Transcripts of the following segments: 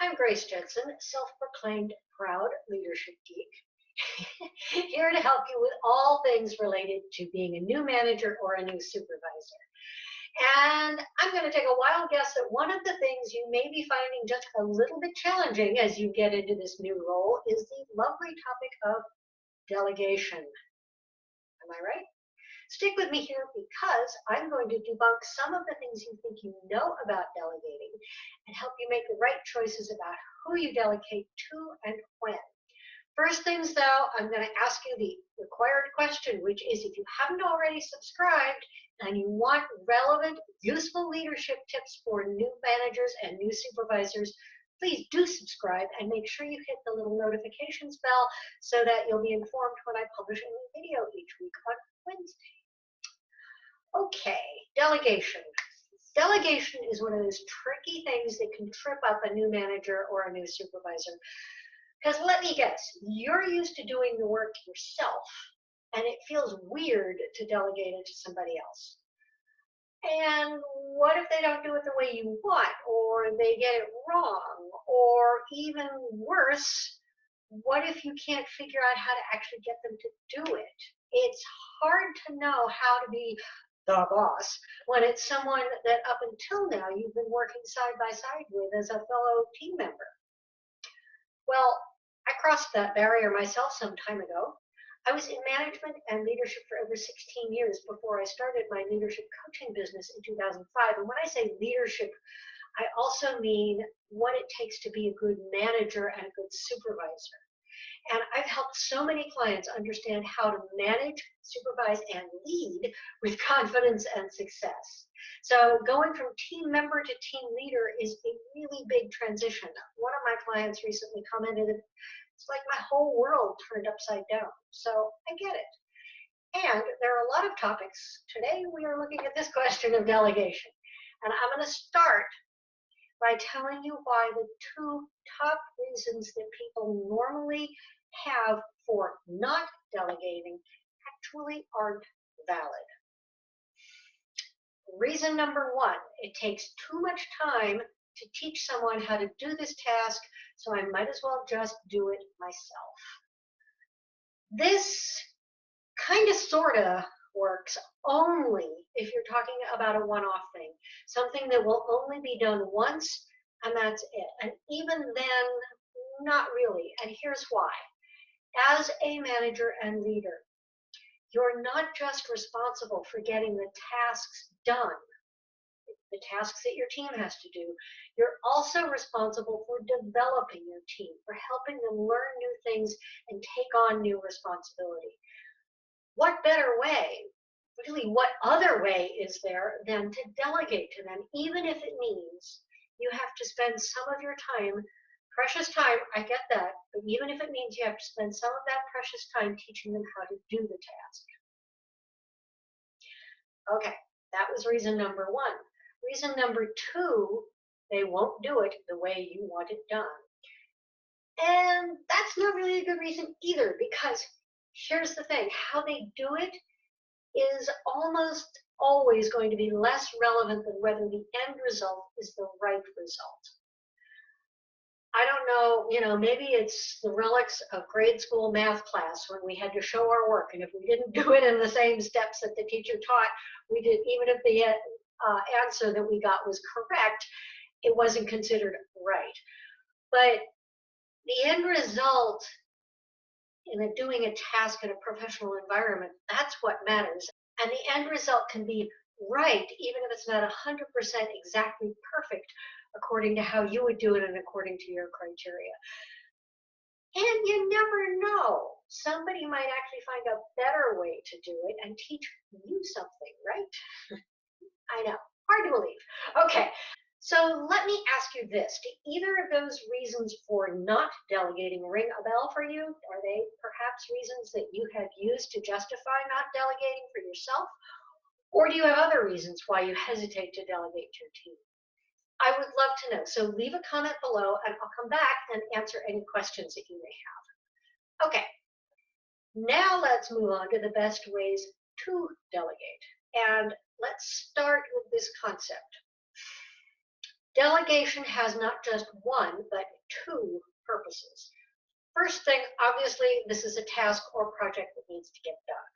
I'm Grace Jensen, self-proclaimed proud leadership geek, here to help you with all things related to being a new manager or a new supervisor. And I'm going to take a wild guess that one of the things you may be finding just a little bit challenging as you get into this new role is the lovely topic of delegation. Am I right? Stick with me here because I'm going to debunk some of the things you think you know about delegating and help you make the right choices about who you delegate to and when. First things though, I'm going to ask you the required question, which is if you haven't already subscribed and you want relevant, useful leadership tips for new managers and new supervisors, please do subscribe and make sure you hit the little notifications bell so that you'll be informed when I publish a new video each week on Wednesday. Okay, delegation. Delegation is one of those tricky things that can trip up a new manager or a new supervisor. Because let me guess, you're used to doing the work yourself, and it feels weird to delegate it to somebody else. And what if they don't do it the way you want, or they get it wrong, or even worse, what if you can't figure out how to actually get them to do it? It's hard to know how to be the boss when it's someone that up until now you've been working side by side with as a fellow team member. Well, I crossed that barrier myself some time ago. I was in management and leadership for over 16 years before I started my leadership coaching business in 2005. And when I say leadership, I also mean what it takes to be a good manager and a good supervisor. And I've helped so many clients understand how to manage, supervise, and lead with confidence and success. So going from team member to team leader is a really big transition. One of my clients recently commented, it's like my whole world turned upside down. So I get it. And there are a lot of topics. Today we are looking at this question of delegation. And I'm going to start by telling you why the two top reasons that people normally have for not delegating actually aren't valid. Reason number one, it takes too much time to teach someone how to do this task, so I might as well just do it myself. This kind of sort of works only if you're talking about a one-off thing, something that will only be done once and that's it. And even then, not really. And here's why. As a manager and leader, you're not just responsible for getting the tasks done, the tasks that your team has to do. You're also responsible for developing your team, for helping them learn new things and take on new responsibility. What better way, really what other way is there than to delegate to them, even if it means you have to spend some of your time, precious time, I get that, but even if it means you have to spend some of that precious time teaching them how to do the task. Okay, that was reason number one. Reason number two, they won't do it the way you want it done. And that's not really a good reason either, because here's the thing, how they do it is almost always going to be less relevant than whether the end result is the right result. I don't know, maybe it's the relics of grade school math class when we had to show our work, and if we didn't do it in the same steps that the teacher taught, we did, even if the answer that we got was correct, it wasn't considered right. But the end result in doing a task in a professional environment, that's what matters. And the end result can be right, even if it's not 100% exactly perfect according to how you would do it and according to your criteria. And you never know. Somebody might actually find a better way to do it and teach you something, right? I know, hard to believe. Okay, so let me ask you this. Do either of those reasons for not delegating ring a bell for you? Are they perhaps reasons that you have used to justify not delegating for yourself? Or do you have other reasons why you hesitate to delegate to your team? I would love to know. So leave a comment below and I'll come back and answer any questions that you may have. Okay, now let's move on to the best ways to delegate. And let's start with this concept. Delegation has not just one, but two purposes. First thing, obviously, this is a task or project that needs to get done.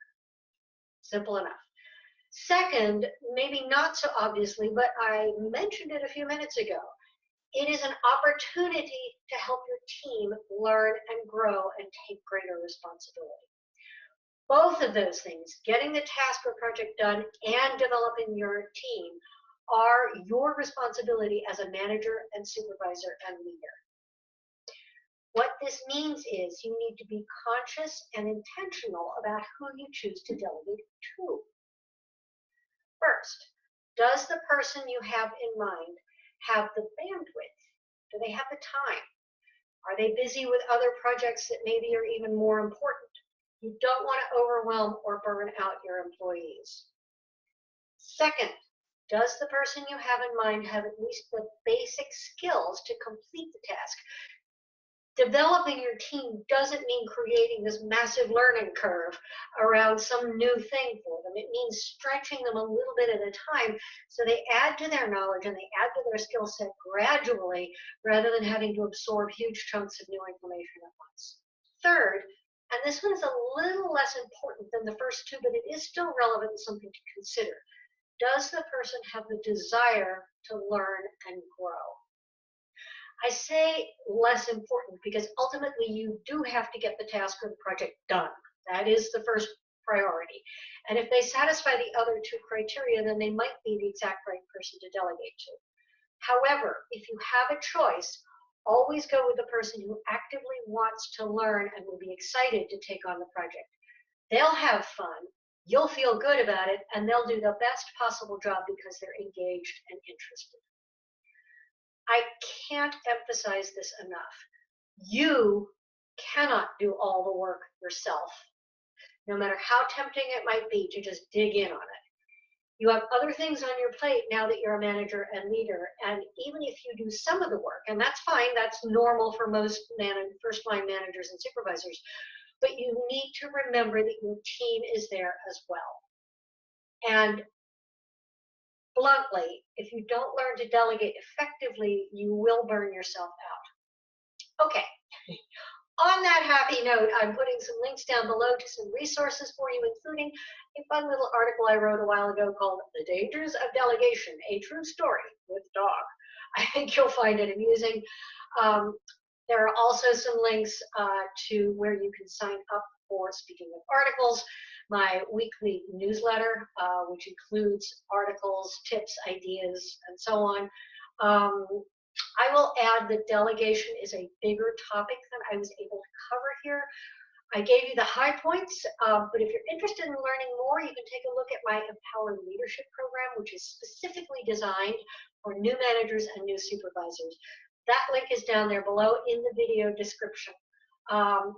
Simple enough. Second, maybe not so obviously, but I mentioned it a few minutes ago. It is an opportunity to help your team learn and grow and take greater responsibility. Both of those things, getting the task or project done and developing your team, are your responsibility as a manager and supervisor and leader. What this means is you need to be conscious and intentional about who you choose to delegate to. First, does the person you have in mind have the bandwidth? Do they have the time? Are they busy with other projects that maybe are even more important? You don't want to overwhelm or burn out your employees. Second, does the person you have in mind have at least the basic skills to complete the task? Developing your team doesn't mean creating this massive learning curve around some new thing for them. It means stretching them a little bit at a time so they add to their knowledge and they add to their skill set gradually rather than having to absorb huge chunks of new information at once. Third, and this one is a little less important than the first two, but it is still relevant and something to consider. Does the person have the desire to learn and grow? I say less important because ultimately you do have to get the task or the project done. That is the first priority. And if they satisfy the other two criteria, then they might be the exact right person to delegate to. However, if you have a choice, always go with the person who actively wants to learn and will be excited to take on the project. They'll have fun, you'll feel good about it, and they'll do the best possible job because they're engaged and interested. I can't emphasize this enough. You cannot do all the work yourself, no matter how tempting it might be to just dig in on it. You have other things on your plate now that you're a manager and leader, and even if you do some of the work, and that's fine, that's normal for most first-line managers and supervisors, but you need to remember that your team is there as well. And bluntly, if you don't learn to delegate effectively, you will burn yourself out. Okay, on that happy note, I'm putting some links down below to some resources for you, including a fun little article I wrote a while ago called The Dangers of Delegation, a True Story with Dog. I think you'll find it amusing. There are also some links to where you can sign up for, speaking of articles, my weekly newsletter, which includes articles, tips, ideas, and so on. I will add that delegation is a bigger topic than I was able to cover here. I gave you the high points, but if you're interested in learning more, you can take a look at my Empower Leadership program, which is specifically designed for new managers and new supervisors. That link is down there below in the video description.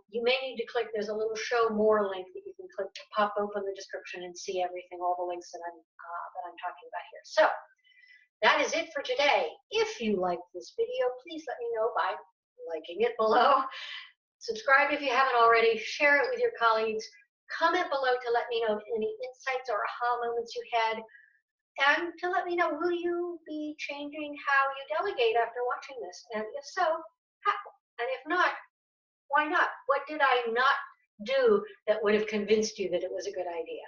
You may need to click, there's a little show more link that you can click to pop open the description and see everything, all the links that I'm talking about here. So that is it for today. If you like this video, please let me know by liking it below. Subscribe if you haven't already. Share it with your colleagues. Comment below to let me know any insights or aha moments you had. And to let me know, will you be changing how you delegate after watching this? And if so, how? And if not, why not? What did I not do that would have convinced you that it was a good idea?